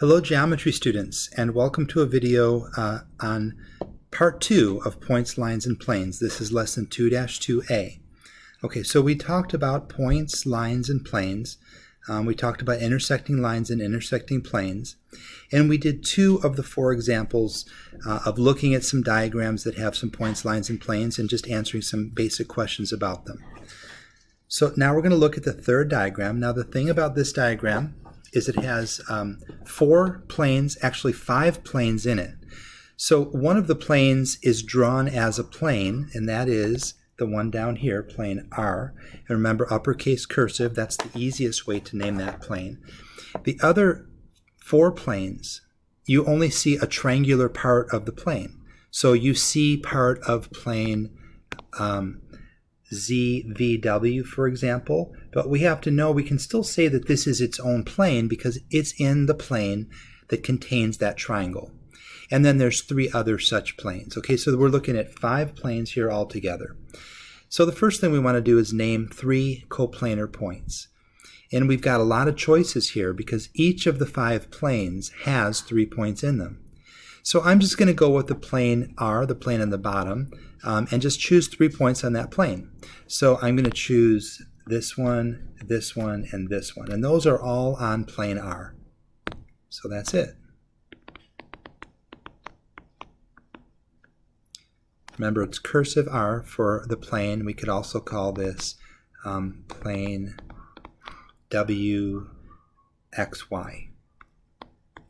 Hello geometry students, and welcome to a video on part 2 of points, lines, and planes. This is lesson 2-2a. Okay, so we talked about points, lines, and planes. We talked about intersecting lines and intersecting planes. And we did 2 of the 4 examples of looking at some diagrams that have some points, lines, and planes and just answering some basic questions about them. So now we're going to look at the third diagram. Now the thing about this diagram is it has 4 planes, actually 5 planes in it. So one of the planes is drawn as a plane, and that is the one down here, plane R. And remember, uppercase cursive, that's the easiest way to name that plane. The other 4 planes, you only see a triangular part of the plane. So you see part of plane ZVW, for example, but we have to know we can still say that this is its own plane because it's in the plane that contains that triangle. And then there's 3 other such planes. Okay, so we're looking at 5 planes here altogether. So the first thing we want to do is name 3 coplanar points. And we've got a lot of choices here because each of the 5 planes has 3 points in them. So I'm just going to go with the plane R, the plane on the bottom, and just choose 3 points on that plane. So I'm going to choose this one, and this one. And those are all on plane R. So that's it. Remember, it's cursive R for the plane. We could also call this plane WXY.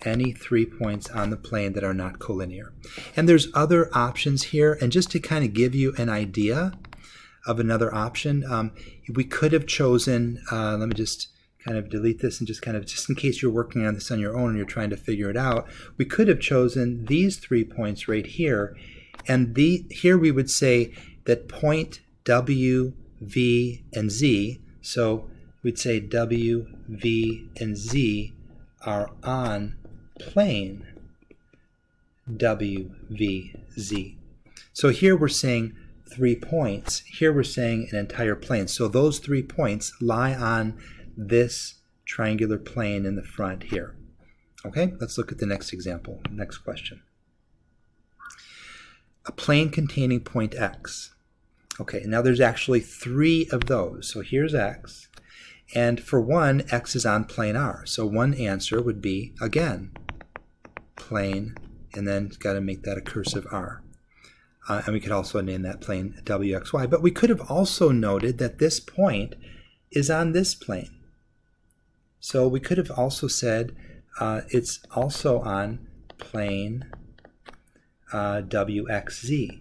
Any 3 points on the plane that are not collinear. And there's other options here, and just to kind of give you an idea of another option, we could have chosen, let me just kind of delete this and just in case you're working on this on your own and you're trying to figure it out, we could have chosen these 3 points right here, and here we would say that point W, V, and Z, so we'd say W, V, and Z are on plane WVZ. So here we're saying 3 points. Here we're saying an entire plane. So those 3 points lie on this triangular plane in the front here. Okay, let's look at the next example, next question. A plane containing point X. Okay, now there's actually 3 of those. So here's X. And for one, X is on plane R. So one answer would be, again, plane, and then got to make that a cursive R. And we could also name that plane WXY. But we could have also noted that this point is on this plane. So we could have also said it's also on plane WXZ.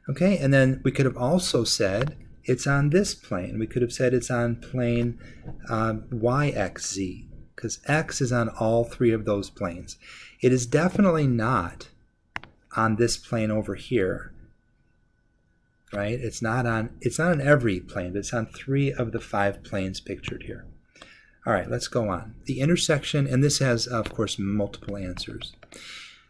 Okay, and then we could have also said it's on this plane. We could have said it's on plane YXZ, because X is on all 3 of those planes. It is definitely not on this plane over here, right? It's not on every plane, but it's on 3 of the 5 planes pictured here. All right, let's go on. The intersection, and this has, of course, multiple answers.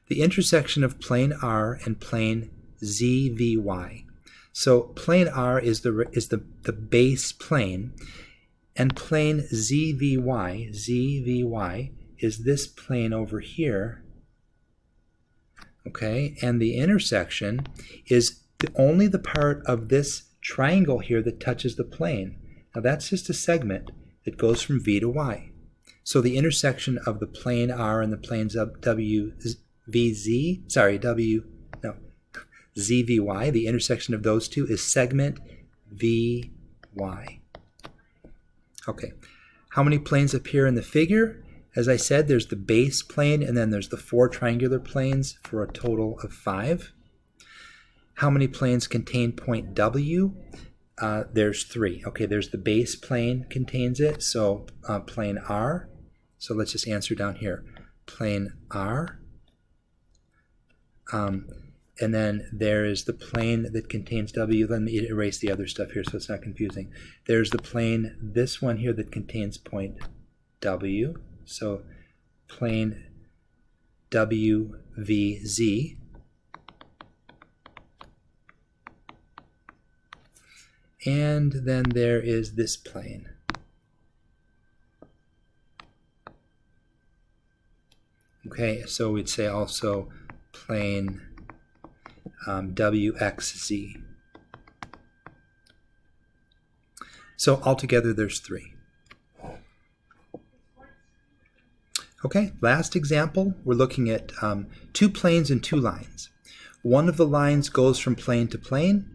The intersection of plane R and plane ZVY. So plane R is the base plane, and plane ZVY is this plane over here. Okay, and the intersection is only the part of this triangle here that touches the plane. Now that's just a segment that goes from V to Y. So the intersection of the plane R and the planes of ZVY, the intersection of those 2 is segment VY. Okay, how many planes appear in the figure? As I said, there's the base plane and then there's the 4 triangular planes for a total of 5. How many planes contain point W? There's 3. Okay, there's the base plane contains it, so plane R. So let's just answer down here, plane R. And then there is the plane that contains W. Let me erase the other stuff here so it's not confusing. There's the plane, this one here, that contains point W. So plane WVZ. And then there is this plane. Okay, so we'd say also plane WXZ. So altogether there's 3. Okay, last example, we're looking at 2 planes and 2 lines. One of the lines goes from plane to plane.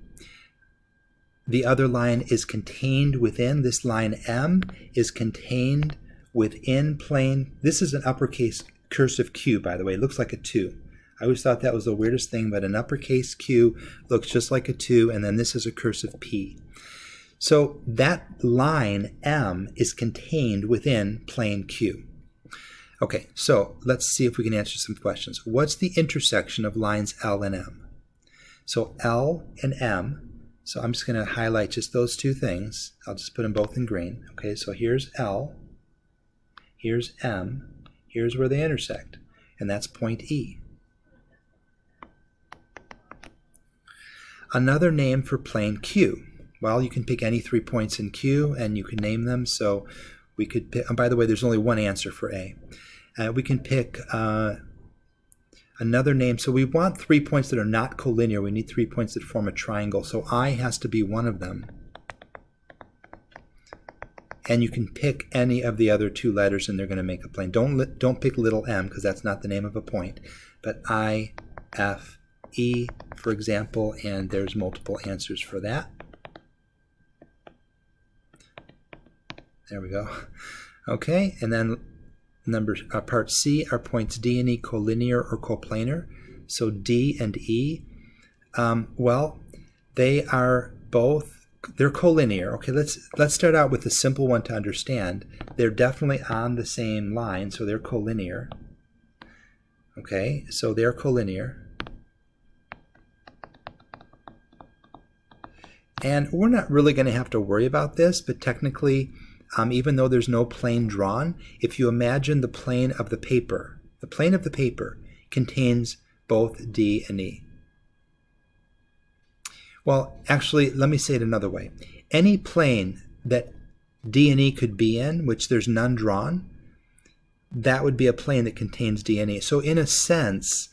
The other line is contained within. This line M is contained within plane. This is an uppercase cursive Q, by the way. It looks like a 2. I always thought that was the weirdest thing, but an uppercase Q looks just like a 2, and then this is a cursive P. So that line M is contained within plane Q. Okay, so let's see if we can answer some questions. What's the intersection of lines L and M? So L and M, so I'm just going to highlight just those 2 things. I'll just put them both in green. Okay, so here's L, here's M, here's where they intersect, and that's point E. Another name for plane Q. Well, you can pick any 3 points in Q and you can name them. So we could pick, and by the way, there's only one answer for A. We can pick another name. So we want 3 points that are not collinear. We need 3 points that form a triangle. So I has to be one of them. And you can pick any of the other 2 letters and they're going to make a plane. Don't pick little m because that's not the name of a point. But I, F, E, for example, and there's multiple answers for that. There we go. Okay, and then part C are points D and E collinear or coplanar. So D and E, well, they are both, they're collinear. Okay, let's start out with the simple one to understand. They're definitely on the same line, so they're collinear. Okay, so they're collinear. And we're not really going to have to worry about this, but technically, even though there's no plane drawn, if you imagine the plane of the paper contains both D and E. Well, actually, let me say it another way. Any plane that D and E could be in, which there's none drawn, that would be a plane that contains D and E. So in a sense,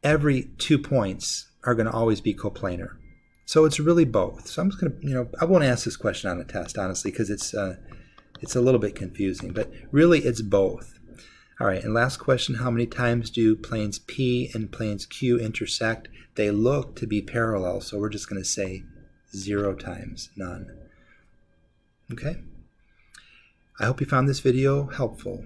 every 2 points are going to always be coplanar. So it's really both. So I'm just going to, I won't ask this question on the test, honestly, because it's a little bit confusing. But really, it's both. All right, and last question, how many times do planes P and planes Q intersect? They look to be parallel, so we're just going to say 0 times, none. Okay? I hope you found this video helpful.